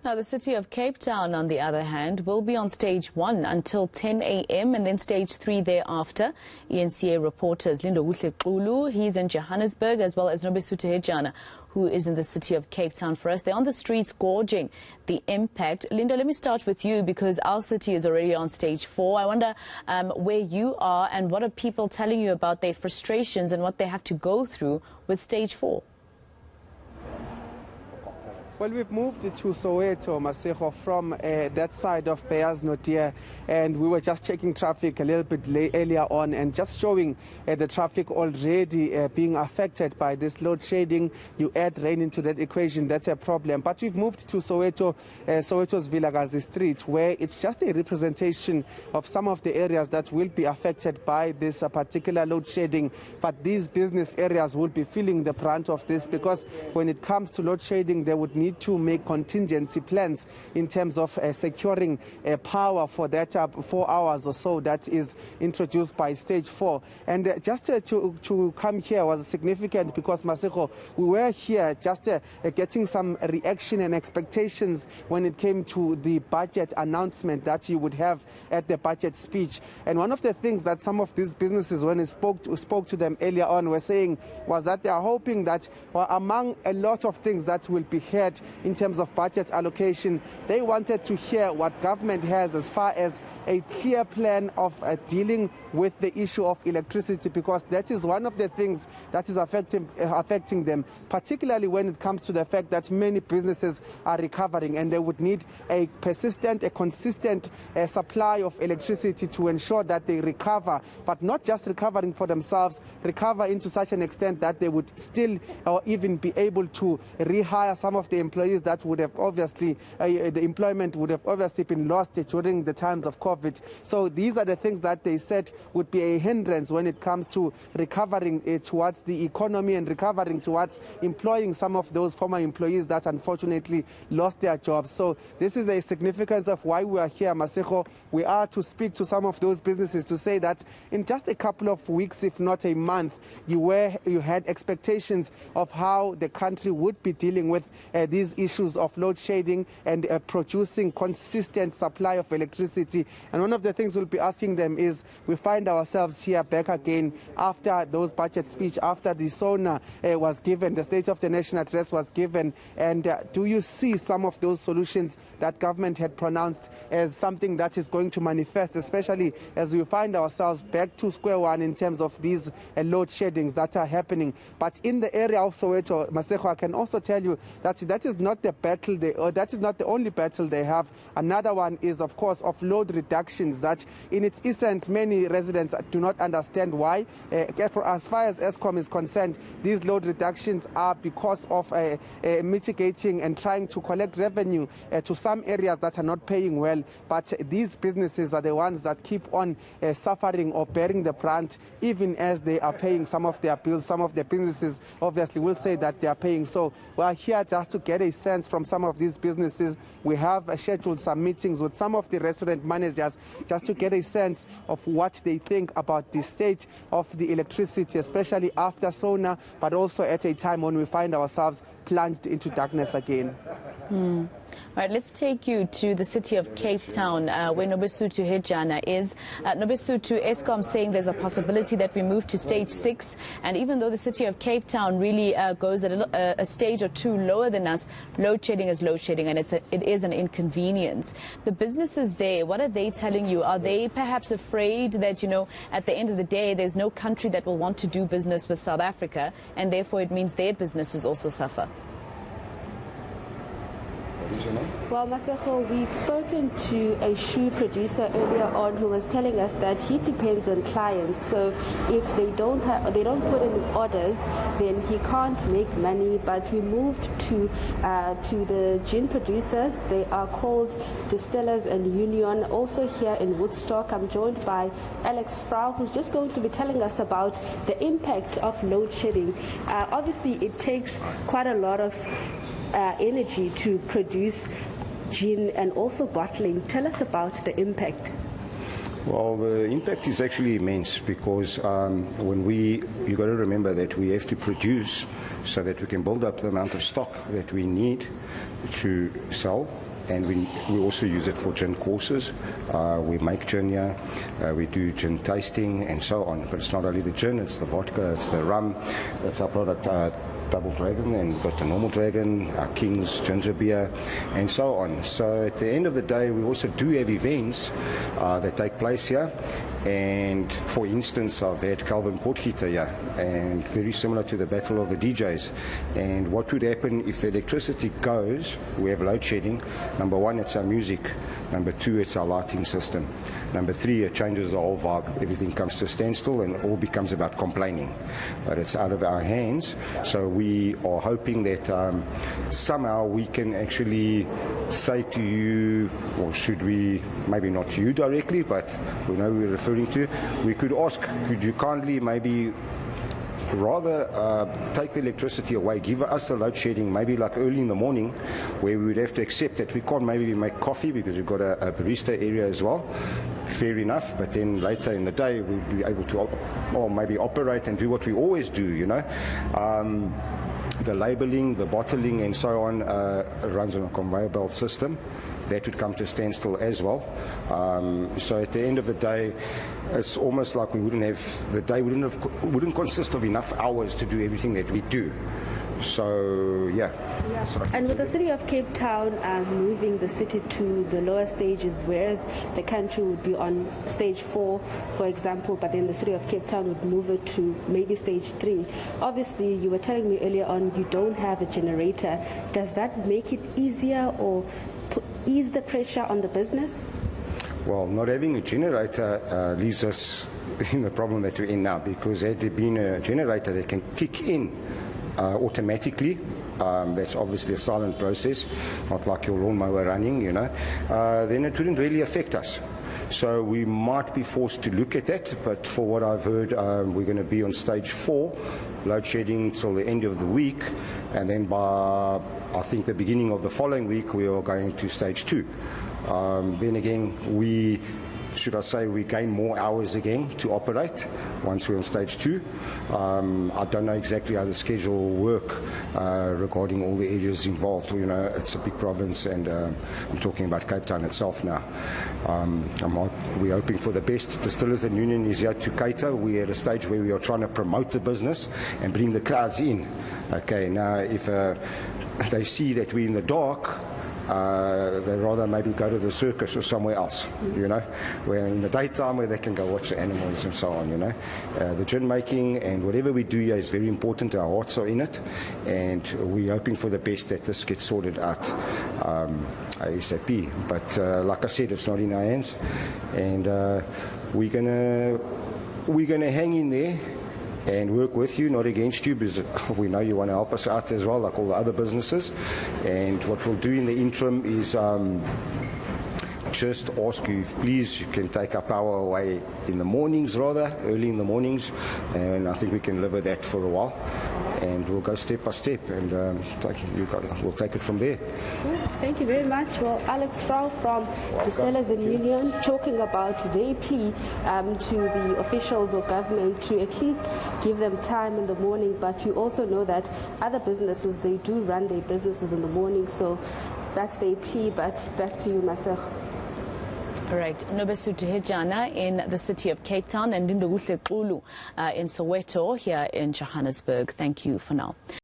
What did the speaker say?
Now, the city of Cape Town, on the other hand, will be on stage 1 until 10 a.m. and then stage 3 thereafter. eNCA reporters Lindokuhle Xulu, he's in Johannesburg, as well as Nobesuthu Hejana, who is in the city of Cape Town for us. They're on the streets gorging the impact. Linda, let me start with you because our city is already on stage 4. I wonder where you are and what are people telling you about their frustrations and what they have to go through with stage 4? Well, we've moved to Soweto, Masego, from that side of Beyers Naudé, and we were just checking traffic a little bit earlier on and just showing the traffic already being affected by this load shedding. You add rain into that equation, that's a problem. But we've moved to Soweto, Soweto's Vilakazi Street, where it's just a representation of some of the areas that will be affected by this particular load shedding. But these business areas will be feeling the brunt of this because when it comes to load shedding, they would need to make contingency plans in terms of securing power for that 4 hours or so that is introduced by stage 4. And just to come here was significant because, Masego, we were here just getting some reaction and expectations when it came to the budget announcement that you would have at the budget speech. And one of the things that some of these businesses, when we spoke to them earlier on, were saying was that they are hoping that, well, among a lot of things that will be heard in terms of budget allocation, they wanted to hear what government has as far as a clear plan of dealing with the issue of electricity, because that is one of the things that is affecting them, particularly when it comes to the fact that many businesses are recovering and they would need a persistent, a consistent supply of electricity to ensure that they recover, but not just recovering for themselves, recover into such an extent that they would still or even be able to rehire some of the employees that would have obviously, the employment would have obviously been lost during the times of COVID. So these are the things that they said would be a hindrance when it comes to recovering towards the economy and recovering towards employing some of those former employees that unfortunately lost their jobs. So this is the significance of why we are here, Masego. We are to speak to some of those businesses to say that in just a couple of weeks, if not a month, you had expectations of how the country would be dealing with these issues of load shedding and producing consistent supply of electricity. And one of the things we'll be asking them is, we find ourselves here back again after those budget speech, after the SONA was given, the State of the Nation address was given, and do you see some of those solutions that government had pronounced as something that is going to manifest, especially as we find ourselves back to square one in terms of these load sheddings that are happening? But in the area of Soweto, Masego, I can also tell you that that is not the battle, that is not the only battle they have. Another one is, of course, of load reductions that in its essence many residents do not understand why. As far as Eskom is concerned, these load reductions are because of mitigating and trying to collect revenue to some areas that are not paying well. But these businesses are the ones that keep on suffering or bearing the brunt, even as they are paying some of their bills. Some of the businesses obviously will say that they are paying. So we are here just to get a sense from some of these businesses. We have scheduled some meetings with some of the restaurant managers just to get a sense of what they think about the state of the electricity, especially after SONA, but also at a time when we find ourselves plunged into darkness again. All right, let's take you to the city of Cape Town, where Nobesuthu Hejana is. Nobesuthu, Eskom saying there's a possibility that we move to stage 6, and even though the city of Cape Town really goes a stage or two lower than us, load shedding is load shedding, and it is an inconvenience. The businesses there, what are they telling you? Are they perhaps afraid that, you know, at the end of the day, there's no country that will want to do business with South Africa, and therefore it means their businesses also suffer? Well, Masego, we've spoken to a shoe producer earlier on who was telling us that he depends on clients. So if they don't put in orders, then he can't make money. But we moved to the gin producers. They are called Distillers and Union, also here in Woodstock. I'm joined by Alex Frau, who's just going to be telling us about the impact of load shedding. Obviously, it takes quite a lot of energy to produce gin and also bottling. Tell us about the impact. Well, the impact is actually immense because you got to remember that we have to produce so that we can build up the amount of stock that we need to sell and we also use it for gin courses. We make gin here, we do gin tasting and so on. But it's not only the gin, it's the vodka, it's the rum. That's our product, Double Dragon, and we've got the normal dragon, our King's ginger beer, and so on. So at the end of the day, we also do have events that take place here. And for instance, I've had Calvin Potgieter here, and very similar to the Battle of the DJs. And what would happen if the electricity goes, we have load shedding. Number one, it's our music. Number two, it's our lighting system. Number three, it changes the whole vibe. Everything comes to a standstill and all becomes about complaining. But it's out of our hands. So we are hoping that somehow we can actually say to you, or should we, maybe not to you directly, but we know we're referring to, we could ask, could you kindly maybe rather take the electricity away, give us the load shedding, maybe like early in the morning, where we would have to accept that we can't maybe make coffee because we've got a barista area as well. Fair enough, but then later in the day we'd be able to or maybe operate and do what we always do, you know. The labeling, the bottling and so on runs on a conveyor belt system. That would come to a standstill as well. So at the end of the day, it's almost like we wouldn't have, the day wouldn't consist of enough hours to do everything that we do. So yeah. So and with the city of Cape Town moving the city to the lower stages, whereas the country would be on stage 4, for example, but then the city of Cape Town would move it to maybe stage 3. Obviously, you were telling me earlier on you don't have a generator. Does that make it easier or ease the pressure on the business? Well, not having a generator leaves us in the problem that we're in now, because had there been a generator that can kick in automatically, that's obviously a silent process, not like your lawnmower running, you know, then it wouldn't really affect us. So we might be forced to look at that, but for what I've heard, we're going to be on stage 4, load shedding till the end of the week, and then by, I think, the beginning of the following week, we are going to stage 2. Then again, we gain more hours again to operate once we're on stage 2. I don't know exactly how the schedule will work regarding all the areas involved. You know, it's a big province, and I'm talking about Cape Town itself now. We're hoping for the best. Distillers and Union is here to cater. We're at a stage where we are trying to promote the business and bring the crowds in. Okay, now if they see that we're in the dark, they'd rather maybe go to the circus or somewhere else, you know, where in the daytime where they can go watch the animals and so on, you know. The gin making and whatever we do here is very important. Our hearts are in it, and we're hoping for the best that this gets sorted out ASAP. But like I said, it's not in our hands, and we're gonna hang in there and work with you, not against you, because we know you want to help us out as well, like all the other businesses. And what we'll do in the interim is just ask you if please you can take our power away in the mornings, rather early in the mornings, and I think we can live with that for a while, and we'll go step by step, and we'll take it from there. Thank you very much. Well, Alex Frau from Distillers and Union talking about their plea to the officials or government to at least give them time in the morning, but you also know that other businesses, they do run their businesses in the morning, so that's their plea. But back to you, Masego. All right, Nobesuthu Hejana in the city of Cape Town and Lindokuhle Xulu in Soweto here in Johannesburg. Thank you for now.